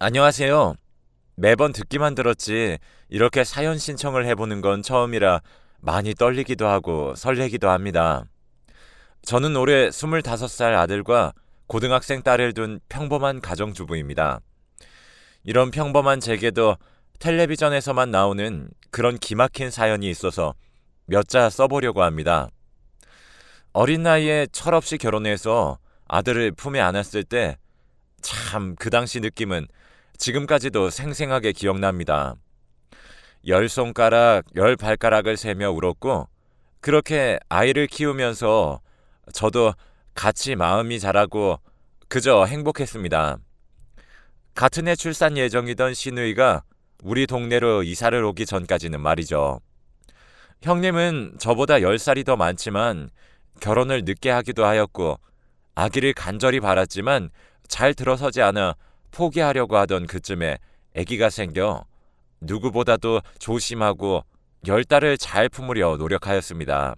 안녕하세요. 매번 듣기만 들었지 이렇게 사연 신청을 해보는 건 처음이라 많이 떨리기도 하고 설레기도 합니다. 저는 올해 25살 아들과 고등학생 딸을 둔 평범한 가정주부입니다. 이런 평범한 제게도 텔레비전에서만 나오는 그런 기막힌 사연이 있어서 몇 자 써보려고 합니다. 어린 나이에 철없이 결혼해서 아들을 품에 안았을 때 참 그 당시 느낌은 지금까지도 생생하게 기억납니다. 열 손가락, 열 발가락을 세며 울었고, 그렇게 아이를 키우면서 저도 같이 마음이 자라고 그저 행복했습니다. 같은 해 출산 예정이던 시누이가 우리 동네로 이사를 오기 전까지는 말이죠. 형님은 저보다 10살이 더 많지만 결혼을 늦게 하기도 하였고, 아기를 간절히 바랐지만 잘 들어서지 않아 포기하려고 하던 그쯤에 아기가 생겨 누구보다도 조심하고 10달을 잘 품으려 노력하였습니다.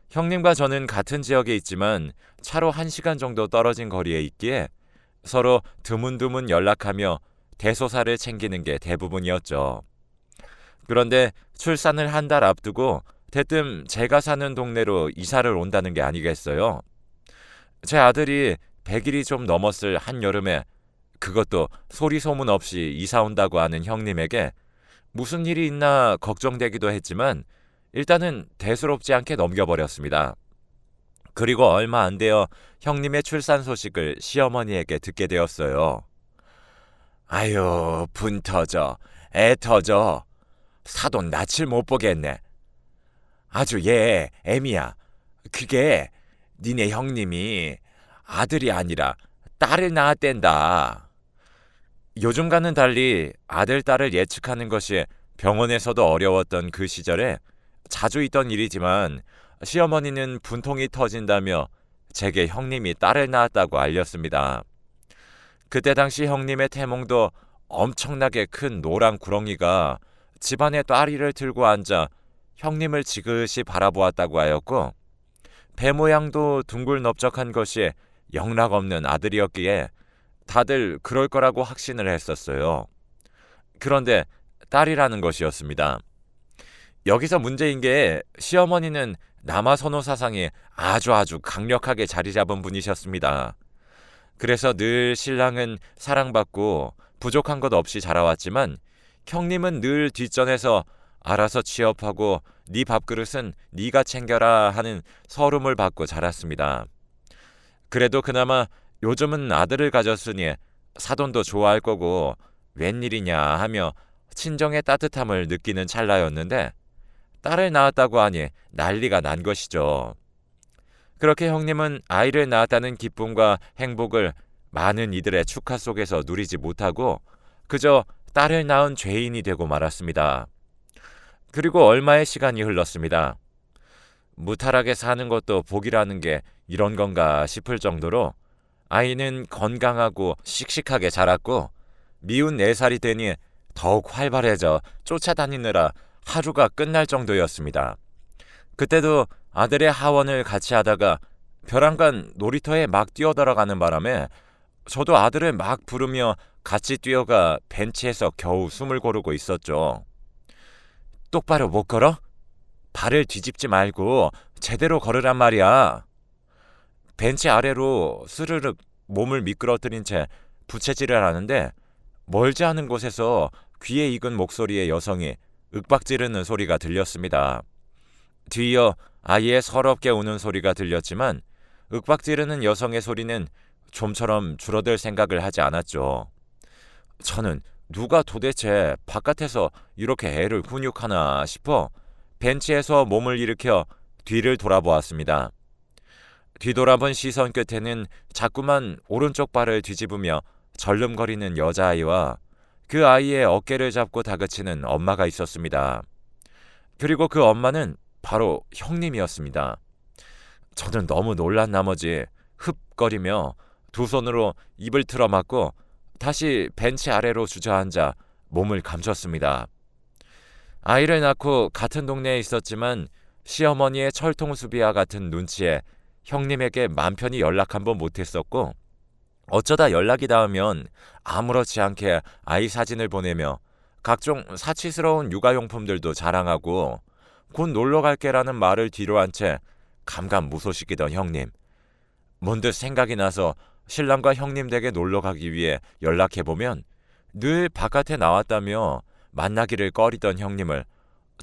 형님과 저는 같은 지역에 있지만 차로 1시간 정도 떨어진 거리에 있기에 서로 드문드문 연락하며 대소사를 챙기는 게 대부분이었죠. 그런데 출산을 한 달 앞두고 대뜸 제가 사는 동네로 이사를 온다는 게 아니겠어요? 제 아들이 100일이 좀 넘었을 한여름에 그것도 소리 소문 없이 이사 온다고 하는 형님에게 무슨 일이 있나 걱정되기도 했지만 일단은 대수롭지 않게 넘겨버렸습니다. 그리고 얼마 안 되어 형님의 출산 소식을 시어머니에게 듣게 되었어요. 아유, 분 터져, 애 터져. 사돈 낯을 못 보겠네. 아주 얘 애미야. 그게 니네 형님이 아들이 아니라 딸을 낳았댄다. 요즘과는 달리 아들, 딸을 예측하는 것이 병원에서도 어려웠던 그 시절에 자주 있던 일이지만 시어머니는 분통이 터진다며 제게 형님이 딸을 낳았다고 알렸습니다. 그때 당시 형님의 태몽도 엄청나게 큰 노란 구렁이가 집안의 딸이를 들고 앉아 형님을 지그시 바라보았다고 하였고 배 모양도 둥글넓적한 것이 영락없는 아들이었기에 다들 그럴 거라고 확신을 했었어요. 그런데 딸이라는 것이었습니다. 여기서 문제인 게 시어머니는 남아선호 사상이 아주 강력하게 자리 잡은 분이셨습니다. 그래서 늘 신랑은 사랑받고 부족한 것 없이 자라왔지만 형님은 늘 뒷전에서 알아서 취업하고 네 밥그릇은 네가 챙겨라 하는 서름을 받고 자랐습니다. 그래도 그나마 요즘은 아들을 가졌으니 사돈도 좋아할 거고 웬일이냐 하며 친정의 따뜻함을 느끼는 찰나였는데 딸을 낳았다고 하니 난리가 난 것이죠. 그렇게 형님은 아이를 낳았다는 기쁨과 행복을 많은 이들의 축하 속에서 누리지 못하고 그저 딸을 낳은 죄인이 되고 말았습니다. 그리고 얼마의 시간이 흘렀습니다. 무탈하게 사는 것도 복이라는 게 이런 건가 싶을 정도로 아이는 건강하고 씩씩하게 자랐고 미운 4살이 되니 더욱 활발해져 쫓아다니느라 하루가 끝날 정도였습니다. 그때도 아들의 하원을 같이 하다가 벼랑간 놀이터에 막 뛰어들어가는 바람에 저도 아들을 막 부르며 같이 뛰어가 벤치에서 겨우 숨을 고르고 있었죠. 똑바로 못 걸어? 발을 뒤집지 말고 제대로 걸으란 말이야. 벤치 아래로 스르륵 몸을 미끄러뜨린 채 부채질을 하는데 멀지 않은 곳에서 귀에 익은 목소리의 여성이 윽박지르는 소리가 들렸습니다. 뒤이어 아이의 서럽게 우는 소리가 들렸지만 윽박지르는 여성의 소리는 좀처럼 줄어들 생각을 하지 않았죠. 저는 누가 도대체 바깥에서 이렇게 애를 훈육하나 싶어 벤치에서 몸을 일으켜 뒤를 돌아보았습니다. 뒤돌아본 시선 끝에는 자꾸만 오른쪽 발을 뒤집으며 절름거리는 여자아이와 그 아이의 어깨를 잡고 다그치는 엄마가 있었습니다. 그리고 그 엄마는 바로 형님이었습니다. 저는 너무 놀란 나머지 흡거리며 두 손으로 입을 틀어막고 다시 벤치 아래로 주저앉아 몸을 감췄습니다. 아이를 낳고 같은 동네에 있었지만 시어머니의 철통수비와 같은 눈치에 형님에게 맘 편히 연락 한번 못했었고 어쩌다 연락이 닿으면 아무렇지 않게 아이 사진을 보내며 각종 사치스러운 육아용품들도 자랑하고 곧 놀러 갈게라는 말을 뒤로 한 채 감감무소식이던 형님. 문득 생각이 나서 신랑과 형님 댁에 놀러 가기 위해 연락해보면 늘 바깥에 나왔다며 만나기를 꺼리던 형님을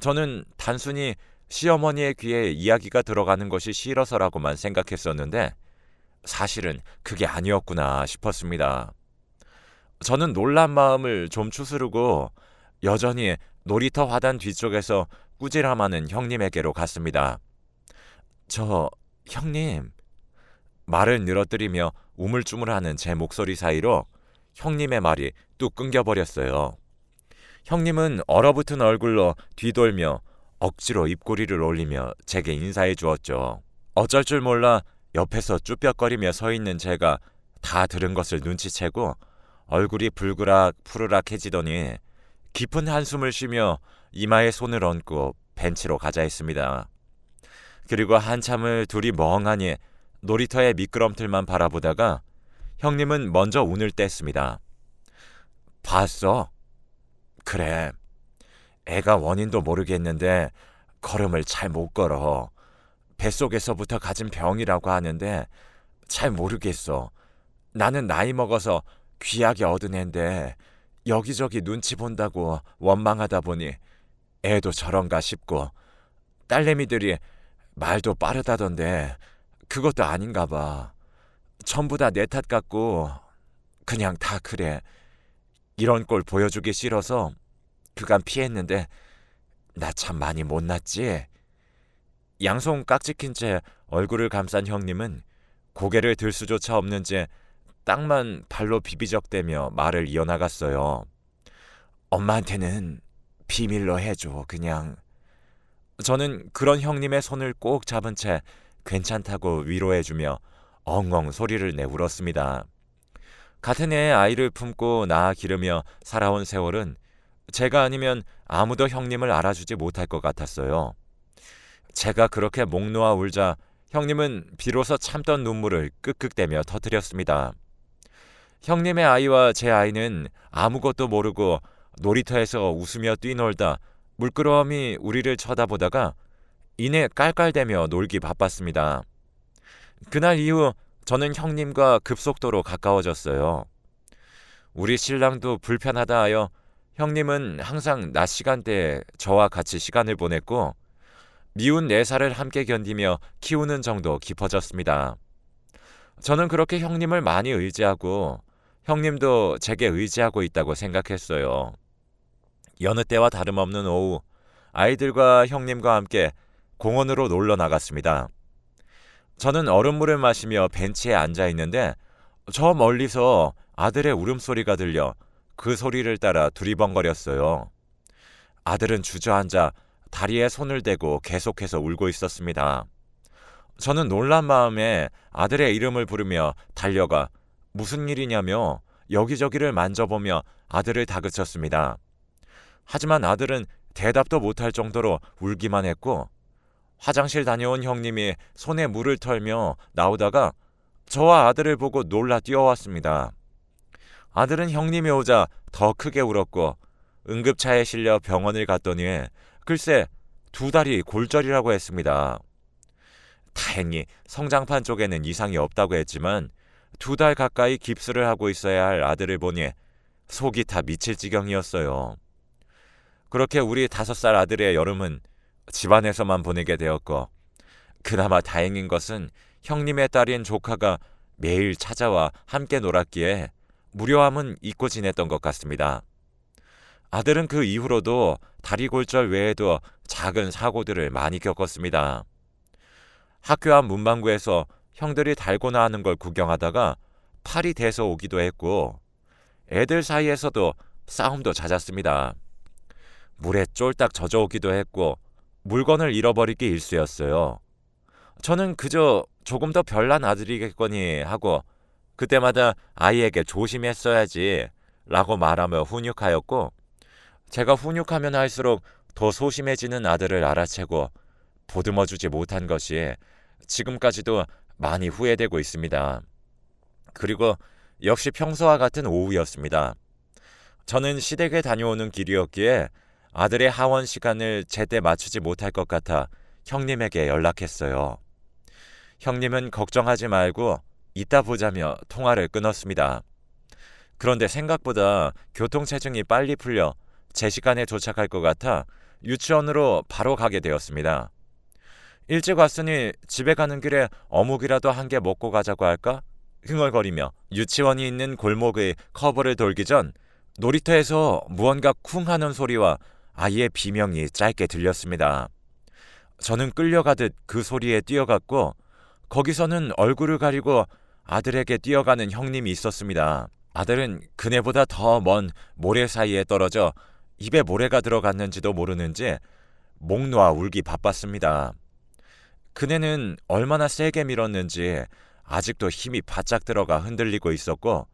저는 단순히 시어머니의 귀에 이야기가 들어가는 것이 싫어서라고만 생각했었는데 사실은 그게 아니었구나 싶었습니다. 저는 놀란 마음을 좀 추스르고 여전히 놀이터 화단 뒤쪽에서 꾸지람하는 형님에게로 갔습니다. 저 형님, 말을 늘어뜨리며 우물쭈물하는 제 목소리 사이로 형님의 말이 뚝 끊겨버렸어요. 형님은 얼어붙은 얼굴로 뒤돌며 억지로 입꼬리를 올리며 제게 인사해 주었죠. 어쩔 줄 몰라 옆에서 쭈뼛거리며 서 있는 제가 다 들은 것을 눈치채고 얼굴이 불그락 푸르락해지더니 깊은 한숨을 쉬며 이마에 손을 얹고 벤치로 가자 했습니다. 그리고 한참을 둘이 멍하니 놀이터의 미끄럼틀만 바라보다가 형님은 먼저 운을 뗐습니다. 봤어? 그래. 애가 원인도 모르겠는데 걸음을 잘 못 걸어. 뱃속에서부터 가진 병이라고 하는데 잘 모르겠어. 나는 나이 먹어서 귀하게 얻은 앤데 여기저기 눈치 본다고 원망하다 보니 애도 저런가 싶고 딸내미들이 말도 빠르다던데 그것도 아닌가 봐. 전부 다 내 탓 같고 그냥 다 그래. 이런 꼴 보여주기 싫어서 그간 피했는데 나 참 많이 못났지? 양손 깍지 낀 채 얼굴을 감싼 형님은 고개를 들 수조차 없는 채 땅만 발로 비비적대며 말을 이어나갔어요. 엄마한테는 비밀로 해줘 그냥. 저는 그런 형님의 손을 꼭 잡은 채 괜찮다고 위로해주며 엉엉 소리를 내 울었습니다. 같은 해에 아이를 품고 낳아 기르며 살아온 세월은 제가 아니면 아무도 형님을 알아주지 못할 것 같았어요. 제가 그렇게 목 놓아 울자 형님은 비로소 참던 눈물을 끄끄대며 터뜨렸습니다. 형님의 아이와 제 아이는 아무것도 모르고 놀이터에서 웃으며 뛰놀다 물끄러미 우리를 쳐다보다가 이내 깔깔대며 놀기 바빴습니다. 그날 이후 저는 형님과 급속도로 가까워졌어요. 우리 신랑도 불편하다 하여 형님은 항상 낮 시간대에 저와 같이 시간을 보냈고 미운 4살을 함께 견디며 키우는 정도 깊어졌습니다. 저는 그렇게 형님을 많이 의지하고 형님도 제게 의지하고 있다고 생각했어요. 여느 때와 다름없는 오후 아이들과 형님과 함께 공원으로 놀러 나갔습니다. 저는 얼음물을 마시며 벤치에 앉아 있는데 저 멀리서 아들의 울음소리가 들려 그 소리를 따라 두리번거렸어요. 아들은 주저앉아 다리에 손을 대고 계속해서 울고 있었습니다. 저는 놀란 마음에 아들의 이름을 부르며 달려가 무슨 일이냐며 여기저기를 만져보며 아들을 다그쳤습니다. 하지만 아들은 대답도 못할 정도로 울기만 했고 화장실 다녀온 형님이 손에 물을 털며 나오다가 저와 아들을 보고 놀라 뛰어왔습니다. 아들은 형님이 오자 더 크게 울었고 응급차에 실려 병원을 갔더니 글쎄 2달이 골절이라고 했습니다. 다행히 성장판 쪽에는 이상이 없다고 했지만 2달 가까이 깁스를 하고 있어야 할 아들을 보니 속이 다 미칠 지경이었어요. 그렇게 우리 5살 아들의 여름은 집안에서만 보내게 되었고 그나마 다행인 것은 형님의 딸인 조카가 매일 찾아와 함께 놀았기에 무료함은 잊고 지냈던 것 같습니다. 아들은 그 이후로도 다리 골절 외에도 작은 사고들을 많이 겪었습니다. 학교 앞 문방구에서 형들이 달고나 하는 걸 구경하다가 팔이 대서 오기도 했고 애들 사이에서도 싸움도 잦았습니다. 물에 쫄딱 젖어오기도 했고 물건을 잃어버리기 일쑤였어요. 저는 그저 조금 더 별난 아들이겠거니 하고 그때마다 아이에게 조심했어야지 라고 말하며 훈육하였고 제가 훈육하면 할수록 더 소심해지는 아들을 알아채고 보듬어주지 못한 것이 지금까지도 많이 후회되고 있습니다. 그리고 역시 평소와 같은 오후였습니다. 저는 시댁에 다녀오는 길이었기에 아들의 하원 시간을 제때 맞추지 못할 것 같아 형님에게 연락했어요. 형님은 걱정하지 말고 이따 보자며 통화를 끊었습니다. 그런데 생각보다 교통체증이 빨리 풀려 제 시간에 도착할 것 같아 유치원으로 바로 가게 되었습니다. 일찍 왔으니 집에 가는 길에 어묵이라도 한 개 먹고 가자고 할까? 흥얼거리며 유치원이 있는 골목의 커브를 돌기 전 놀이터에서 무언가 쿵 하는 소리와 아이의 비명이 짧게 들렸습니다. 저는 끌려가듯 그 소리에 뛰어갔고 거기서는 얼굴을 가리고 아들에게 뛰어가는 형님이 있었습니다. 아들은 그네보다 더 먼 모래 사이에 떨어져 입에 모래가 들어갔는지도 모르는지 목 놓아 울기 바빴습니다. 그네는 얼마나 세게 밀었는지 아직도 힘이 바짝 들어가 흔들리고 있었고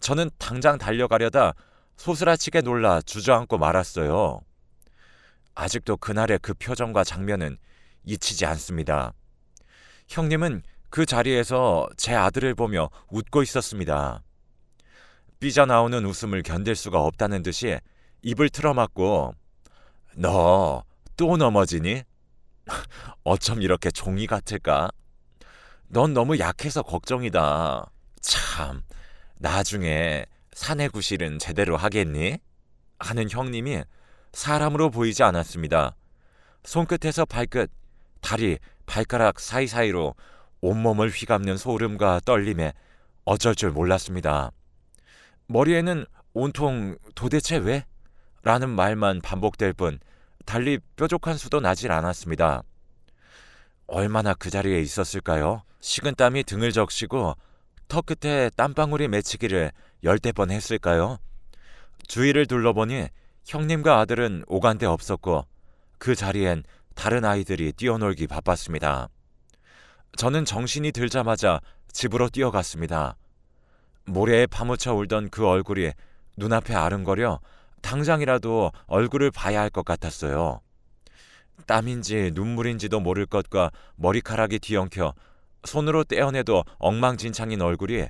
저는 당장 달려가려다 소스라치게 놀라 주저앉고 말았어요. 아직도 그날의 그 표정과 장면은 잊히지 않습니다. 형님은 그 자리에서 제 아들을 보며 웃고 있었습니다. 삐져나오는 웃음을 견딜 수가 없다는 듯이 입을 틀어막고 너 또 넘어지니? 어쩜 이렇게 종이 같을까? 넌 너무 약해서 걱정이다. 참, 나중에 사내 구실은 제대로 하겠니? 하는 형님이 사람으로 보이지 않았습니다. 손끝에서 발끝, 다리, 발가락 사이사이로 온몸을 휘감는 소름과 떨림에 어쩔 줄 몰랐습니다. 머리에는 온통 도대체 왜? 라는 말만 반복될 뿐 달리 뾰족한 수도 나질 않았습니다. 얼마나 그 자리에 있었을까요? 식은땀이 등을 적시고 턱 끝에 땀방울이 맺히기를 열댓 번 했을까요? 주위를 둘러보니 형님과 아들은 오간데 없었고 그 자리엔 다른 아이들이 뛰어놀기 바빴습니다. 저는 정신이 들자마자 집으로 뛰어갔습니다. 모래에 파묻혀 울던 그 얼굴이 눈앞에 아른거려 당장이라도 얼굴을 봐야 할 것 같았어요. 땀인지 눈물인지도 모를 것과 머리카락이 뒤엉켜 손으로 떼어내도 엉망진창인 얼굴이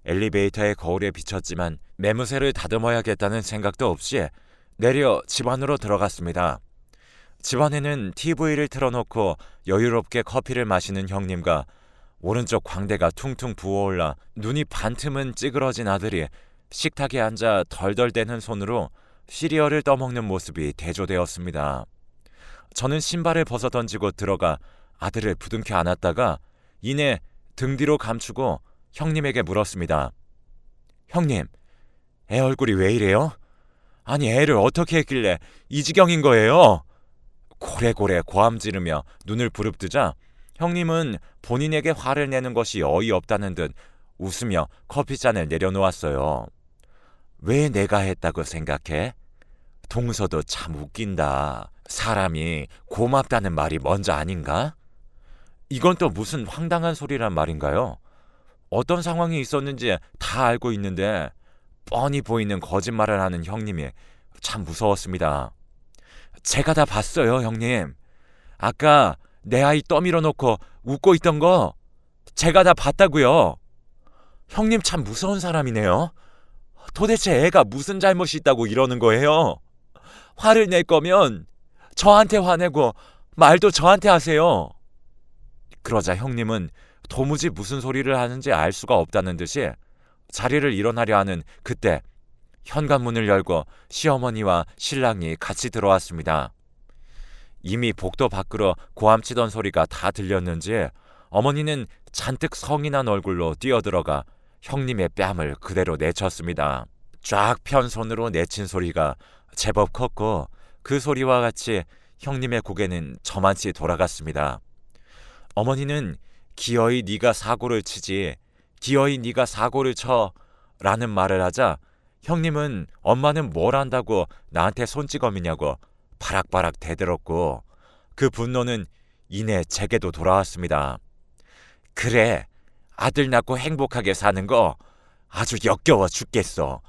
엘리베이터의 거울에 비쳤지만 매무새를 다듬어야겠다는 생각도 없이 내려 집 안으로 들어갔습니다. 집 안에는 TV를 틀어놓고 여유롭게 커피를 마시는 형님과 오른쪽 광대가 퉁퉁 부어올라 눈이 반틈은 찌그러진 아들이 식탁에 앉아 덜덜대는 손으로 시리얼을 떠먹는 모습이 대조되었습니다. 저는 신발을 벗어 던지고 들어가 아들을 부둥켜 안았다가 이내 등 뒤로 감추고 형님에게 물었습니다. 형님, 애 얼굴이 왜 이래요? 아니 애를 어떻게 했길래 이 지경인 거예요? 고래고래 고함 지르며 눈을 부릅뜨자 형님은 본인에게 화를 내는 것이 어이없다는 듯 웃으며 커피잔을 내려놓았어요. 왜 내가 했다고 생각해? 동서도 참 웃긴다. 사람이 고맙다는 말이 먼저 아닌가? 이건 또 무슨 황당한 소리란 말인가요? 어떤 상황이 있었는지 다 알고 있는데 뻔히 보이는 거짓말을 하는 형님이 참 무서웠습니다. 제가 다 봤어요, 형님. 아까 내 아이 떠밀어 놓고 웃고 있던 거 제가 다 봤다고요. 형님 참 무서운 사람이네요. 도대체 애가 무슨 잘못이 있다고 이러는 거예요? 화를 낼 거면 저한테 화내고 말도 저한테 하세요. 그러자 형님은 도무지 무슨 소리를 하는지 알 수가 없다는 듯이 자리를 일어나려 하는 그때 현관문을 열고 시어머니와 신랑이 같이 들어왔습니다. 이미 복도 밖으로 고함치던 소리가 다 들렸는지 어머니는 잔뜩 성이 난 얼굴로 뛰어들어가 형님의 뺨을 그대로 내쳤습니다. 쫙 편 손으로 내친 소리가 제법 컸고 그 소리와 같이 형님의 고개는 저만치 돌아갔습니다. 어머니는 기어이 네가 사고를 치지, 기어이 네가 사고를 쳐 라는 말을 하자 형님은 엄마는 뭘 안다고 나한테 손찌검이냐고 바락바락 대들었고 그 분노는 이내 제게도 돌아왔습니다. 그래, 아들 낳고 행복하게 사는 거 아주 역겨워 죽겠어.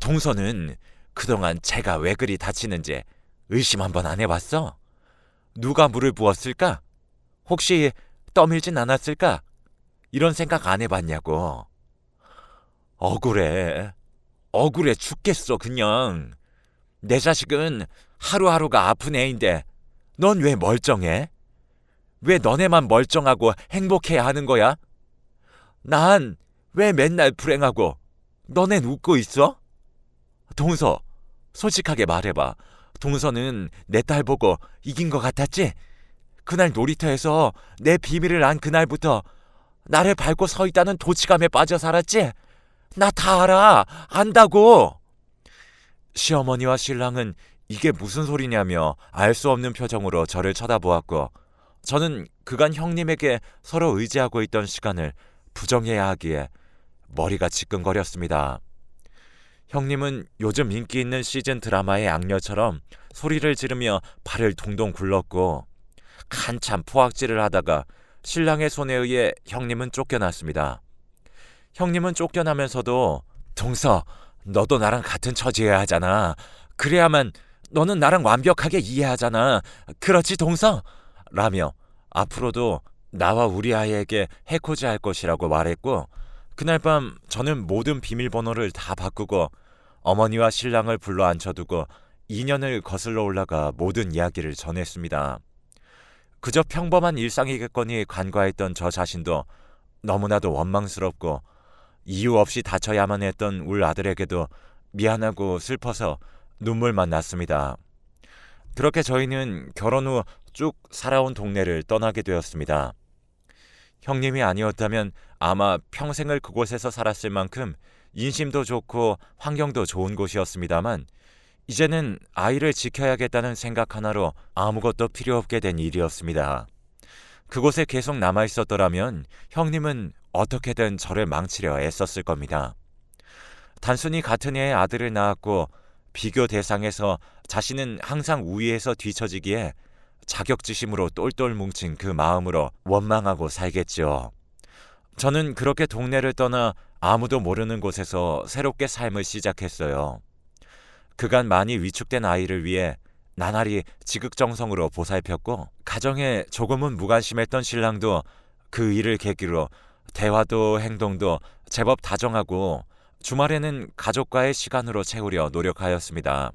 동서는 그동안 제가 왜 그리 다치는지 의심 한번 안 해봤어? 누가 물을 부었을까? 혹시 떠밀진 않았을까? 이런 생각 안 해봤냐고. 억울해. 억울해 죽겠어 그냥. 내 자식은 하루하루가 아픈 애인데 넌 왜 멀쩡해? 왜 너네만 멀쩡하고 행복해야 하는 거야? 난 왜 맨날 불행하고 너넨 웃고 있어? 동서, 솔직하게 말해봐. 동서는 내 딸 보고 이긴 것 같았지? 그날 놀이터에서 내 비밀을 안 그날부터 나를 밟고 서 있다는 도치감에 빠져 살았지? 나 다 알아. 안다고. 시어머니와 신랑은 이게 무슨 소리냐며 알 수 없는 표정으로 저를 쳐다보았고, 저는 그간 형님에게 서로 의지하고 있던 시간을 부정해야 하기에 머리가 지끈거렸습니다. 형님은 요즘 인기 있는 시즌 드라마의 악녀처럼 소리를 지르며 발을 동동 굴렀고, 한참 포악질을 하다가 신랑의 손에 의해 형님은 쫓겨났습니다. 형님은 쫓겨나면서도 동서, 너도 나랑 같은 처지여야 하잖아. 그래야만 너는 나랑 완벽하게 이해하잖아. 그렇지 동서? 라며 앞으로도 나와 우리 아이에게 해코지 할 것이라고 말했고, 그날 밤 저는 모든 비밀번호를 다 바꾸고 어머니와 신랑을 불러 앉혀두고 2년을 거슬러 올라가 모든 이야기를 전했습니다. 그저 평범한 일상이겠거니 간과했던 저 자신도 너무나도 원망스럽고, 이유 없이 다쳐야만 했던 울 아들에게도 미안하고 슬퍼서 눈물만 났습니다. 그렇게 저희는 결혼 후 쭉 살아온 동네를 떠나게 되었습니다. 형님이 아니었다면 아마 평생을 그곳에서 살았을 만큼 인심도 좋고 환경도 좋은 곳이었습니다만, 이제는 아이를 지켜야겠다는 생각 하나로 아무것도 필요 없게 된 일이었습니다. 그곳에 계속 남아 있었더라면 형님은 어떻게든 저를 망치려 애썼을 겁니다. 단순히 같은 해에 아들을 낳았고 비교 대상에서 자신은 항상 우위에서 뒤처지기에 자격지심으로 똘똘 뭉친 그 마음으로 원망하고 살겠죠. 저는 그렇게 동네를 떠나 아무도 모르는 곳에서 새롭게 삶을 시작했어요. 그간 많이 위축된 아이를 위해 나날이 지극정성으로 보살폈고, 가정에 조금은 무관심했던 신랑도 그 일을 계기로 대화도 행동도 제법 다정하고 주말에는 가족과의 시간으로 채우려 노력하였습니다.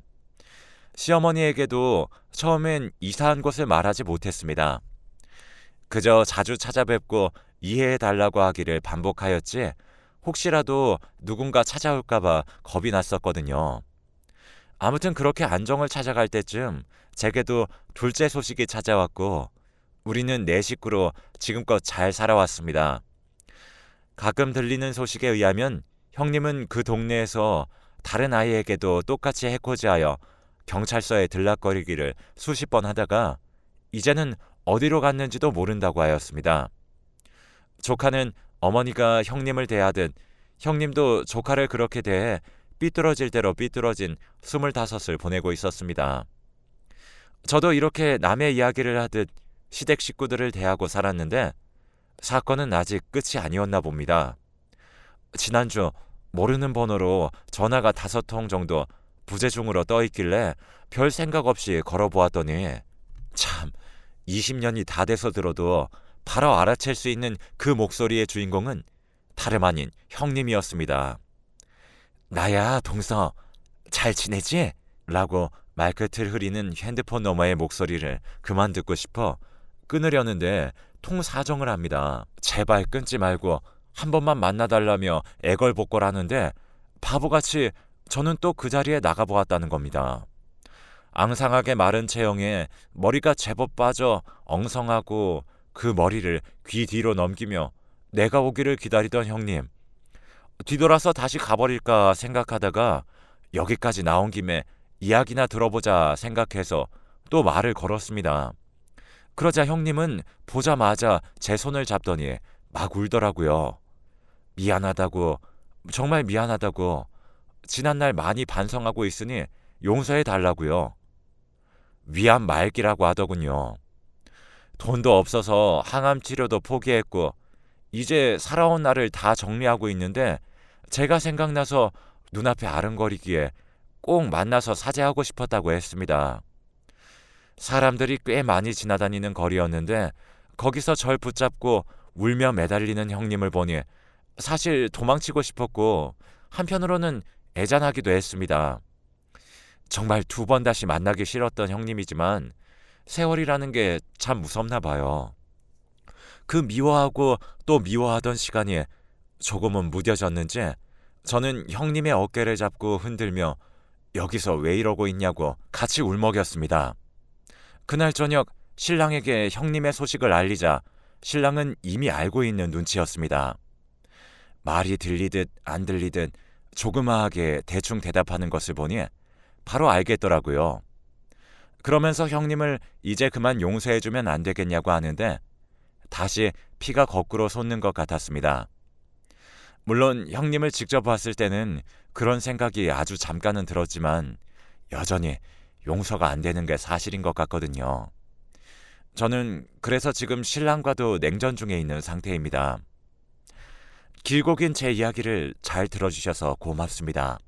시어머니에게도 처음엔 이사한 곳을 말하지 못했습니다. 그저 자주 찾아뵙고 이해해달라고 하기를 반복하였지, 혹시라도 누군가 찾아올까봐 겁이 났었거든요. 아무튼 그렇게 안정을 찾아갈 때쯤 제게도 둘째 소식이 찾아왔고, 우리는 네 식구로 지금껏 잘 살아왔습니다. 가끔 들리는 소식에 의하면 형님은 그 동네에서 다른 아이에게도 똑같이 해코지하여 경찰서에 들락거리기를 수십 번 하다가 이제는 어디로 갔는지도 모른다고 하였습니다. 조카는 어머니가 형님을 대하듯 형님도 조카를 그렇게 대해 삐뚤어질 대로 삐뚤어진 25을 보내고 있었습니다. 저도 이렇게 남의 이야기를 하듯 시댁 식구들을 대하고 살았는데, 사건은 아직 끝이 아니었나 봅니다. 지난주 모르는 번호로 전화가 5통 정도 부재중으로 떠있길래 별 생각 없이 걸어보았더니, 참 20년이 다 돼서 들어도 바로 알아챌 수 있는 그 목소리의 주인공은 다름 아닌 형님이었습니다. 나야 동서, 잘 지내지? 라고 말끝을 흐리는 핸드폰 너머의 목소리를 그만 듣고 싶어 끊으려는데 통사정을 합니다. 제발 끊지 말고 한 번만 만나달라며 애걸복걸하는데, 바보같이 저는 또 그 자리에 나가보았다는 겁니다. 앙상하게 마른 체형에 머리가 제법 빠져 엉성하고 그 머리를 귀 뒤로 넘기며 내가 오기를 기다리던 형님, 뒤돌아서 다시 가버릴까 생각하다가 여기까지 나온 김에 이야기나 들어보자 생각해서 또 말을 걸었습니다. 그러자 형님은 보자마자 제 손을 잡더니 막 울더라고요. 미안하다고, 정말 미안하다고, 지난날 많이 반성하고 있으니 용서해 달라고요. 위암 말기라고 하더군요. 돈도 없어서 항암 치료도 포기했고 이제 살아온 날을 다 정리하고 있는데, 제가 생각나서 눈앞에 아른거리기에 꼭 만나서 사죄하고 싶었다고 했습니다. 사람들이 꽤 많이 지나다니는 거리였는데 거기서 절 붙잡고 울며 매달리는 형님을 보니 사실 도망치고 싶었고 한편으로는 애잔하기도 했습니다. 정말 두 번 다시 만나기 싫었던 형님이지만 세월이라는 게 참 무섭나 봐요. 그 미워하고 또 미워하던 시간이 조금은 무뎌졌는지 저는 형님의 어깨를 잡고 흔들며 여기서 왜 이러고 있냐고 같이 울먹였습니다. 그날 저녁 신랑에게 형님의 소식을 알리자 신랑은 이미 알고 있는 눈치였습니다. 말이 들리듯 안 들리듯 조그마하게 대충 대답하는 것을 보니 바로 알겠더라고요. 그러면서 형님을 이제 그만 용서해주면 안 되겠냐고 하는데 다시 피가 거꾸로 솟는 것 같았습니다. 물론 형님을 직접 봤을 때는 그런 생각이 아주 잠깐은 들었지만 여전히 용서가 안 되는 게 사실인 것 같거든요. 저는 그래서 지금 신랑과도 냉전 중에 있는 상태입니다. 길고 긴 제 이야기를 잘 들어주셔서 고맙습니다.